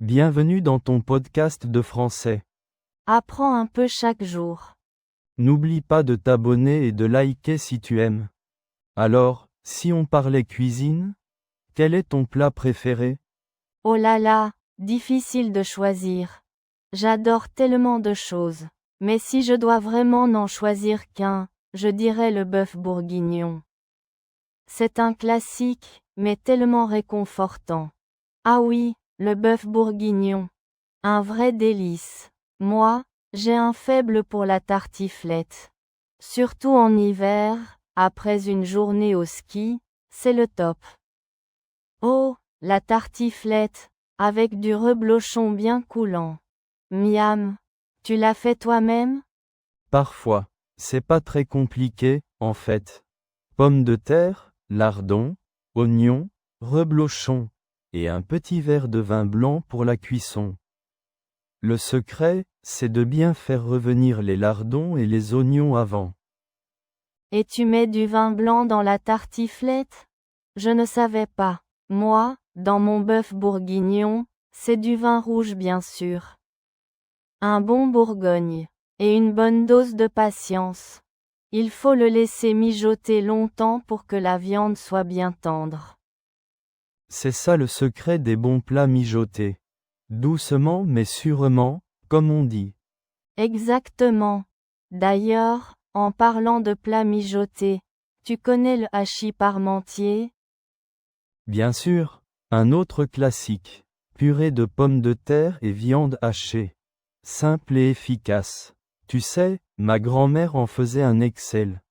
Bienvenue dans ton podcast de français. Apprends un peu chaque jour. N'oublie pas de t'abonner et de liker si tu aimes. Alors, si on parlait cuisine, quel est ton plat préféré? Oh là là, difficile de choisir. J'adore tellement de choses. Mais si je dois vraiment n'en choisir qu'un, je dirais le bœuf bourguignon. C'est un classique, mais tellement réconfortant. Ah oui, le bœuf bourguignon. Un vrai délice. Moi, j'ai un faible pour la tartiflette. Surtout en hiver, après une journée au ski, c'est le top. Oh, la tartiflette, avec du reblochon bien coulant. Miam. Tu l'as fait toi-même? Parfois, c'est pas très compliqué, en fait. Pommes de terre, lardons, oignons, reblochon, et un petit verre de vin blanc pour la cuisson. Le secret, c'est de bien faire revenir les lardons et les oignons avant. Et tu mets du vin blanc dans la tartiflette? Je ne savais pas. Moi, dans mon bœuf bourguignon, c'est du vin rouge bien sûr. Un bon Bourgogne. Et une bonne dose de patience. Il faut le laisser mijoter longtemps pour que la viande soit bien tendre. C'est ça le secret des bons plats mijotés. Doucement mais sûrement, comme on dit. Exactement. D'ailleurs, en parlant de plats mijotés, tu connais le hachis parmentier? Bien sûr, un autre classique. Purée de pommes de terre et viande hachée. Simple et efficace. Tu sais, ma grand-mère en faisait un excel.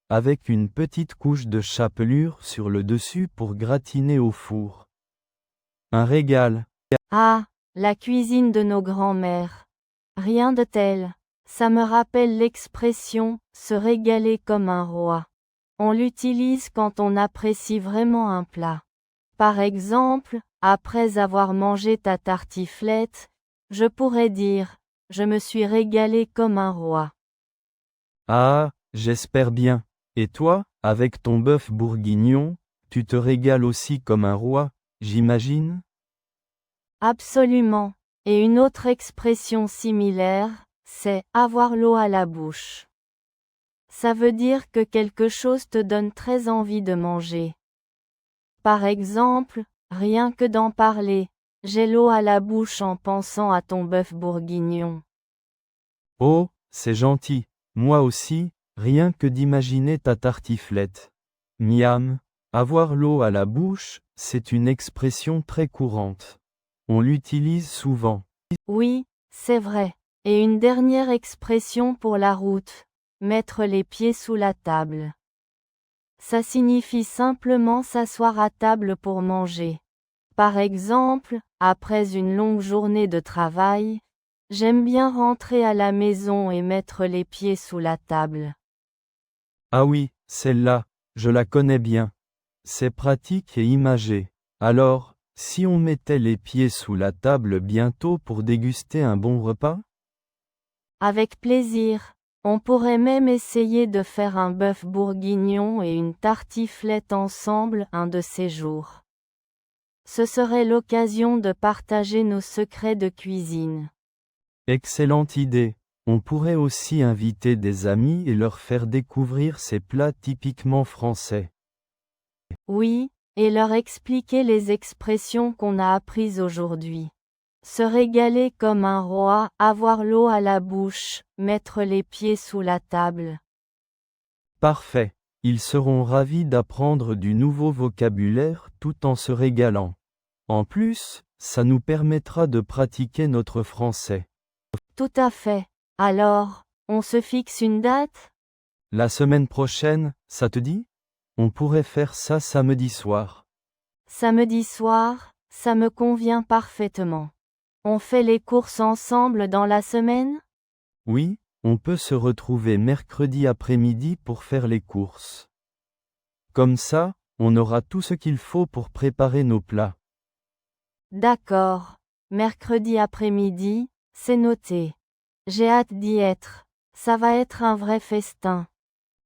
Avec une petite couche de chapelure sur le dessus pour gratiner au four. Un régal. Ah, la cuisine de nos grands-mères. Rien de tel. Ça me rappelle l'expression « se régaler comme un roi ». On l'utilise quand on apprécie vraiment un plat. Par exemple, après avoir mangé ta tartiflette, je pourrais dire « je me suis régalé comme un roi ». Ah, j'espère bien. Et toi, avec ton bœuf bourguignon, tu te régales aussi comme un roi, j'imagine? Absolument. Et une autre expression similaire, c'est « avoir l'eau à la bouche ». Ça veut dire que quelque chose te donne très envie de manger. Par exemple, rien que d'en parler, j'ai l'eau à la bouche en pensant à ton bœuf bourguignon. Oh, c'est gentil. Moi aussi, rien que d'imaginer ta tartiflette. Miam, avoir l'eau à la bouche, c'est une expression très courante. On l'utilise souvent. Oui, c'est vrai. Et une dernière expression pour la route, mettre les pieds sous la table. Ça signifie simplement s'asseoir à table pour manger. Par exemple, après une longue journée de travail, j'aime bien rentrer à la maison et mettre les pieds sous la table. Ah oui, celle-là, je la connais bien. C'est pratique et imagé. Alors, si on mettait les pieds sous la table bientôt pour déguster un bon repas? Avec plaisir. On pourrait même essayer de faire un bœuf bourguignon et une tartiflette ensemble un de ces jours. Ce serait l'occasion de partager nos secrets de cuisine. Excellente idée. On pourrait aussi inviter des amis et leur faire découvrir ces plats typiquement français. Oui, et leur expliquer les expressions qu'on a apprises aujourd'hui. Se régaler comme un roi, avoir l'eau à la bouche, mettre les pieds sous la table. Parfait. Ils seront ravis d'apprendre du nouveau vocabulaire tout en se régalant. En plus, ça nous permettra de pratiquer notre français. Tout à fait. Alors, on se fixe une date? La semaine prochaine, ça te dit? On pourrait faire ça samedi soir. Samedi soir, ça me convient parfaitement. On fait les courses ensemble dans la semaine? Oui, on peut se retrouver mercredi après-midi pour faire les courses. Comme ça, on aura tout ce qu'il faut pour préparer nos plats. D'accord. Mercredi après-midi, c'est noté. J'ai hâte d'y être. Ça va être un vrai festin.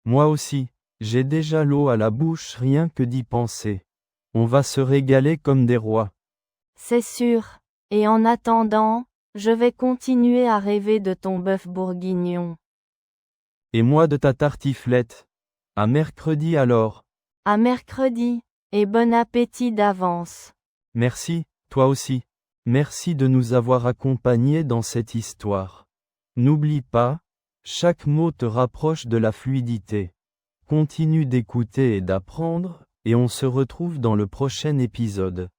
Moi aussi, j'ai déjà l'eau à la bouche rien que d'y penser. On va se régaler comme des rois. C'est sûr. Et en attendant, je vais continuer à rêver de ton bœuf bourguignon. Et moi de ta tartiflette. À mercredi alors. À mercredi, et bon appétit d'avance. Merci, toi aussi. Merci de nous avoir accompagnés dans cette histoire. N'oublie pas, chaque mot te rapproche de la fluidité. Continue d'écouter et d'apprendre, et on se retrouve dans le prochain épisode.